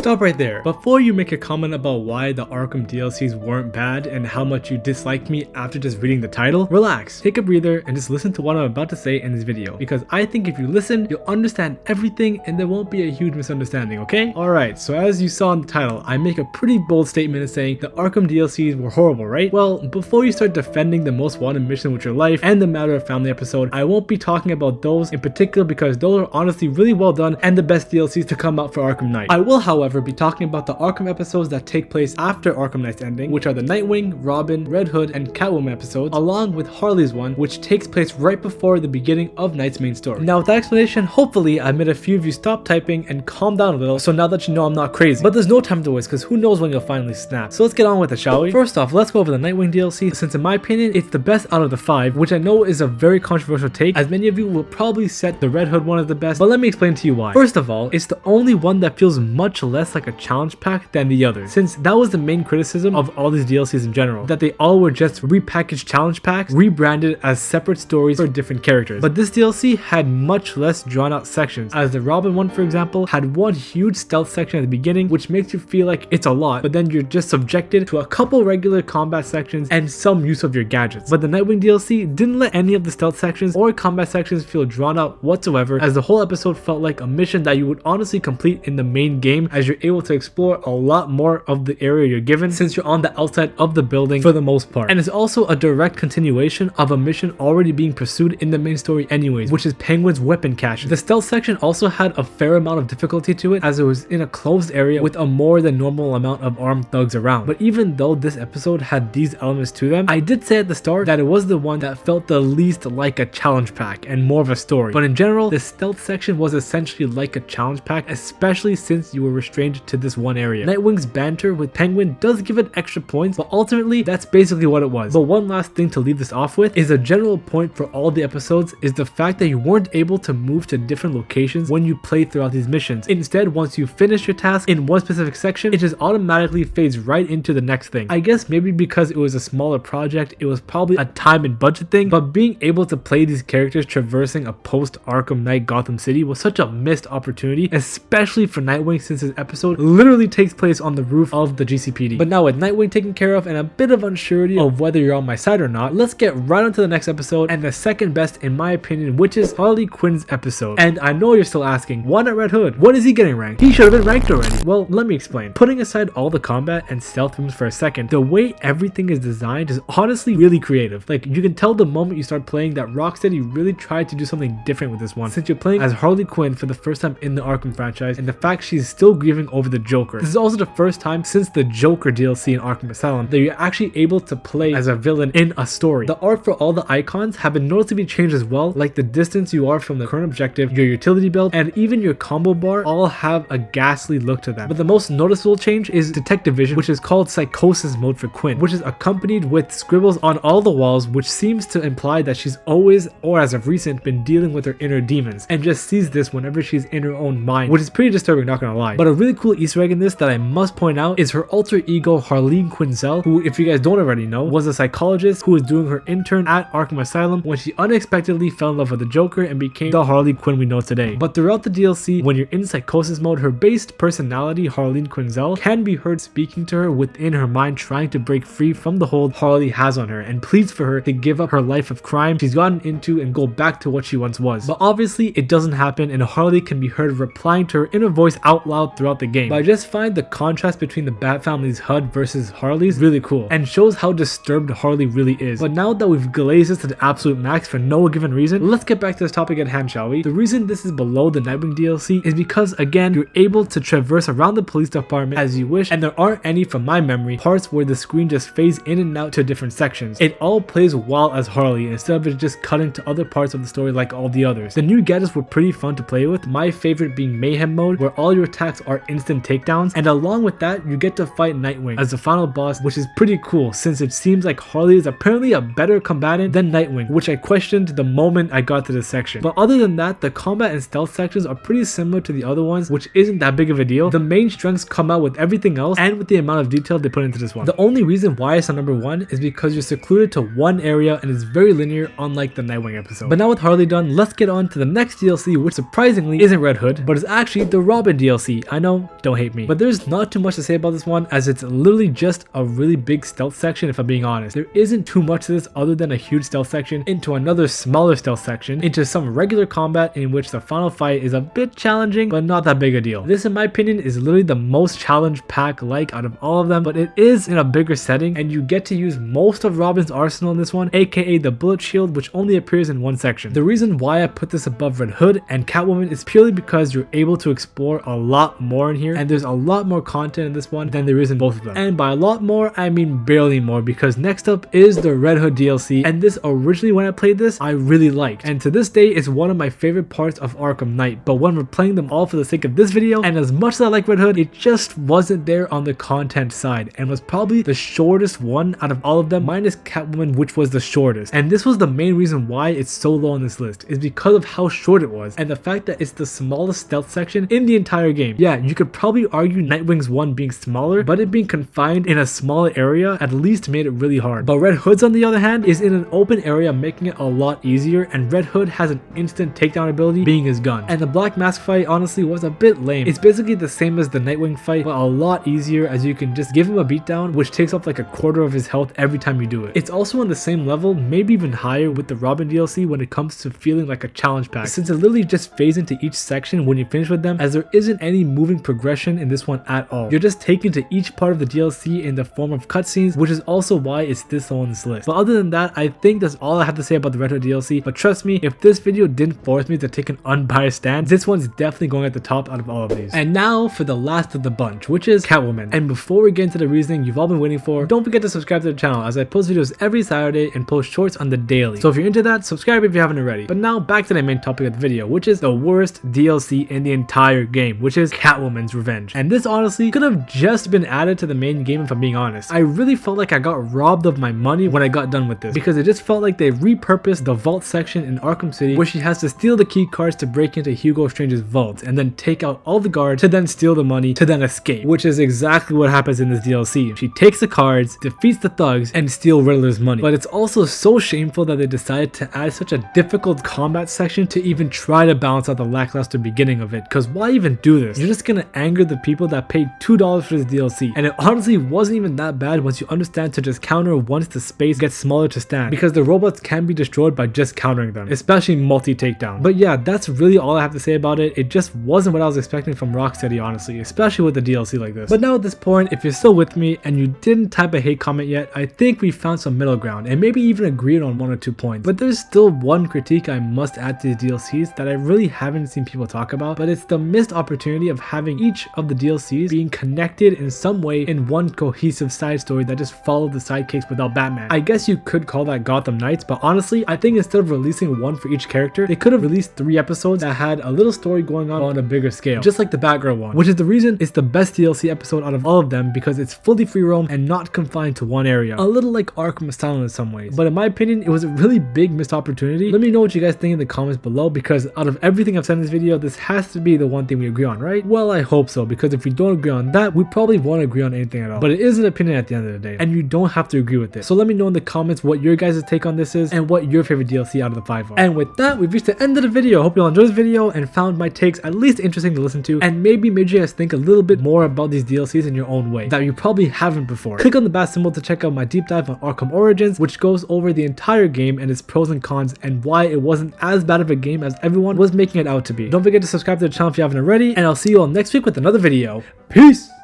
Stop right there. Before you make a comment about why the Arkham DLCs weren't bad and how much you disliked me after just reading the title, relax, take a breather, and just listen to what I'm about to say in this video, because I think if you listen, you'll understand everything and there won't be a huge misunderstanding, okay? Alright, so as you saw in the title, I make a pretty bold statement in saying the Arkham DLCs were horrible, right? Well, before you start defending the most wanted mission with your life and the Matter of Family episode, I won't be talking about those in particular because those are honestly really well done and the best DLCs to come out for Arkham Knight. I will, however, be talking about the Arkham episodes that take place after Arkham Knight's ending, which are the Nightwing, Robin, Red Hood, and Catwoman episodes, along with Harley's one, which takes place right before the beginning of Knight's main story. Now with that explanation, hopefully I made a few of you stop typing and calm down a little, so now that you know I'm not crazy. But there's no time to waste because who knows when you'll finally snap. So let's get on with it, shall we? First off, let's go over the Nightwing DLC, since in my opinion, it's the best out of the 5, which I know is a very controversial take, as many of you will probably set the Red Hood one as the best, but let me explain to you why. First of all, it's the only one that feels much less like a challenge pack than the others, since that was the main criticism of all these DLCs in general, that they all were just repackaged challenge packs, rebranded as separate stories for different characters. But this DLC had much less drawn out sections, as the Robin one, for example, had one huge stealth section at the beginning, which makes you feel like it's a lot, but then you're just subjected to a couple regular combat sections and some use of your gadgets. But the Nightwing DLC didn't let any of the stealth sections or combat sections feel drawn out whatsoever, as the whole episode felt like a mission that you would honestly complete in the main game, as you're able to explore a lot more of the area you're given since you're on the outside of the building for the most part. And it's also a direct continuation of a mission already being pursued in the main story anyways, which is Penguin's weapon cache. The stealth section also had a fair amount of difficulty to it, as it was in a closed area with a more than normal amount of armed thugs around. But even though this episode had these elements to them, I did say at the start that it was the one that felt the least like a challenge pack and more of a story. But in general, the stealth section was essentially like a challenge pack, especially since you were restrained to this one area. Nightwing's banter with Penguin does give it extra points, but ultimately that's basically what it was. But one last thing to leave this off with is a general point for all the episodes is the fact that you weren't able to move to different locations when you play throughout these missions. Instead, once you finish your task in one specific section, it just automatically fades right into the next thing. I guess maybe because it was a smaller project, it was probably a time and budget thing, but being able to play these characters traversing a post-Arkham Knight Gotham City was such a missed opportunity, especially for Nightwing, since his episode literally takes place on the roof of the GCPD. But now with Nightwing taken care of and a bit of unsurety of whether you're on my side or not, let's get right onto the next episode, and the second best in my opinion, which is Harley Quinn's episode. And I know you're still asking, why not Red Hood? What is he getting ranked? He should have been ranked already. Well, let me explain. Putting aside all the combat and stealth rooms for a second, the way everything is designed is honestly really creative. Like, you can tell the moment you start playing that Rocksteady really tried to do something different with this one, since you're playing as Harley Quinn for the first time in the Arkham franchise, and the fact she's still grieving over the Joker. This is also the first time since the Joker DLC in Arkham Asylum that you're actually able to play as a villain in a story. The art for all the icons have been noticeably changed as well, like the distance you are from the current objective, your utility belt, and even your combo bar all have a ghastly look to them. But the most noticeable change is detective vision, which is called psychosis mode for Quinn, which is accompanied with scribbles on all the walls, which seems to imply that she's always, or as of recent, been dealing with her inner demons, and just sees this whenever she's in her own mind, which is pretty disturbing, not gonna lie. But a really cool Easter egg in this that I must point out is her alter ego Harleen Quinzel, who, if you guys don't already know, was a psychologist who was doing her intern at Arkham Asylum when she unexpectedly fell in love with the Joker and became the Harley Quinn we know today. But throughout the DLC, when you're in psychosis mode, her based personality, Harleen Quinzel, can be heard speaking to her within her mind, trying to break free from the hold Harley has on her, and pleads for her to give up her life of crime she's gotten into and go back to what she once was. But obviously it doesn't happen, and Harley can be heard replying to her inner voice out loud throughout the game. But I just find the contrast between the Bat family's HUD versus Harley's really cool, and shows how disturbed Harley really is. But now that we've glazed this to the absolute max for no given reason, let's get back to this topic at hand, shall we? The reason this is below the Nightwing DLC is because, again, you're able to traverse around the police department as you wish, and there aren't any, from my memory, parts where the screen just fades in and out to different sections. It all plays while as Harley, instead of it just cutting to other parts of the story like all the others. The new gadgets were pretty fun to play with, my favorite being Mayhem mode, where all your attacks are instant takedowns, and along with that, you get to fight Nightwing as the final boss, which is pretty cool since it seems like Harley is apparently a better combatant than Nightwing, which I questioned the moment I got to this section. But other than that, the combat and stealth sections are pretty similar to the other ones, which isn't that big of a deal. The main strengths come out with everything else and with the amount of detail they put into this one. The only reason why it's on number 1 is because you're secluded to one area and it's very linear, unlike the Nightwing episode. But now with Harley done, let's get on to the next DLC, which surprisingly isn't Red Hood, but is actually the Robin DLC. I know don't hate me. But there's not too much to say about this one, as it's literally just a really big stealth section if I'm being honest. There isn't too much to this other than a huge stealth section into another smaller stealth section into some regular combat in which the final fight is a bit challenging but not that big a deal. This in my opinion is literally the most challenge pack like out of all of them, but it is in a bigger setting and you get to use most of Robin's arsenal in this one, aka the bullet shield, which only appears in one section. The reason why I put this above Red Hood and Catwoman is purely because you're able to explore a lot more in here, and there's a lot more content in this one than there is in both of them. And by a lot more I mean barely more, because next up is the Red Hood DLC, and this originally when I played this I really liked, and to this day is one of my favorite parts of Arkham Knight. But when we're playing them all for the sake of this video, and as much as I like Red Hood, it just wasn't there on the content side and was probably the shortest one out of all of them, minus Catwoman, which was the shortest. And this was the main reason why it's so low on this list, is because of how short it was and the fact that it's the smallest stealth section in the entire game. Yeah, you could probably argue Nightwing's one being smaller, but it being confined in a smaller area at least made it really hard. But Red Hood's on the other hand is in an open area, making it a lot easier, and Red Hood has an instant takedown ability being his gun. And the Black Mask fight honestly was a bit lame. It's basically the same as the Nightwing fight, but a lot easier, as you can just give him a beatdown which takes off like a quarter of his health every time you do it. It's also on the same level, maybe even higher, with the Robin DLC when it comes to feeling like a challenge pack, since it literally just fades into each section when you finish with them, as there isn't any moving progression in this one at all. You're just taken to each part of the DLC in the form of cutscenes, which is also why it's this low on this list. But other than that, I think that's all I have to say about the Red Hood DLC. But trust me, if this video didn't force me to take an unbiased stand, this one's definitely going at the top out of all of these. And now for the last of the bunch, which is Catwoman. And before we get into the reasoning you've all been waiting for, don't forget to subscribe to the channel, as I post videos every Saturday and post shorts on the daily. So if you're into that, subscribe if you haven't already. But now back to the main topic of the video, which is the worst DLC in the entire game, which is Catwoman's Revenge. And this honestly could have just been added to the main game if I'm being honest. I really felt like I got robbed of my money when I got done with this, because it just felt like they repurposed the vault section in Arkham City, where she has to steal the key cards to break into Hugo Strange's vault and then take out all the guards to then steal the money to then escape, which is exactly what happens in this DLC. She takes the cards, defeats the thugs, and steals Riddler's money. But it's also so shameful that they decided to add such a difficult combat section to even try to balance out the lackluster beginning of it, because why even do this? You're just gonna anger the people that paid $2 for this DLC, and it honestly wasn't even that bad once you understand to just counter once the space gets smaller to stand, because the robots can be destroyed by just countering them, especially multi-takedown. But yeah, that's really all I have to say about it. It just wasn't what I was expecting from Rocksteady, honestly, especially with a DLC like this. But now at this point, if you're still with me and you didn't type a hate comment yet, I think we found some middle ground and maybe even agreed on one or 2 points. But there's still one critique I must add to the DLCs that I really haven't seen people talk about, but it's the missed opportunity of having each of the DLCs being connected in some way in one cohesive side story that just followed the sidekicks without Batman. I guess you could call that Gotham Knights, but honestly, I think instead of releasing one for each character, they could have released 3 episodes that had a little story going on a bigger scale, just like the Batgirl one, which is the reason it's the best DLC episode out of all of them, because it's fully free roam and not confined to one area, a little like Arkham Asylum in some ways. But in my opinion, it was a really big missed opportunity. Let me know what you guys think in the comments below, because out of everything I've said in this video, this has to be the one thing we agree on, right? Well, I hope so, because if we don't agree on that, we probably won't agree on anything at all. But it is an opinion at the end of the day, and you don't have to agree with it. So let me know in the comments what your guys' take on this is and what your favorite DLC out of the 5 are. And with that, we've reached the end of the video. Hope you all enjoyed this video and found my takes at least interesting to listen to, and maybe made you guys think a little bit more about these DLCs in your own way that you probably haven't before. Click on the bat symbol to check out my deep dive on Arkham Origins, which goes over the entire game and its pros and cons and why it wasn't as bad of a game as everyone was making it out to be. Don't forget to subscribe to the channel if you haven't already, and I'll see you all next week with another video. Peace!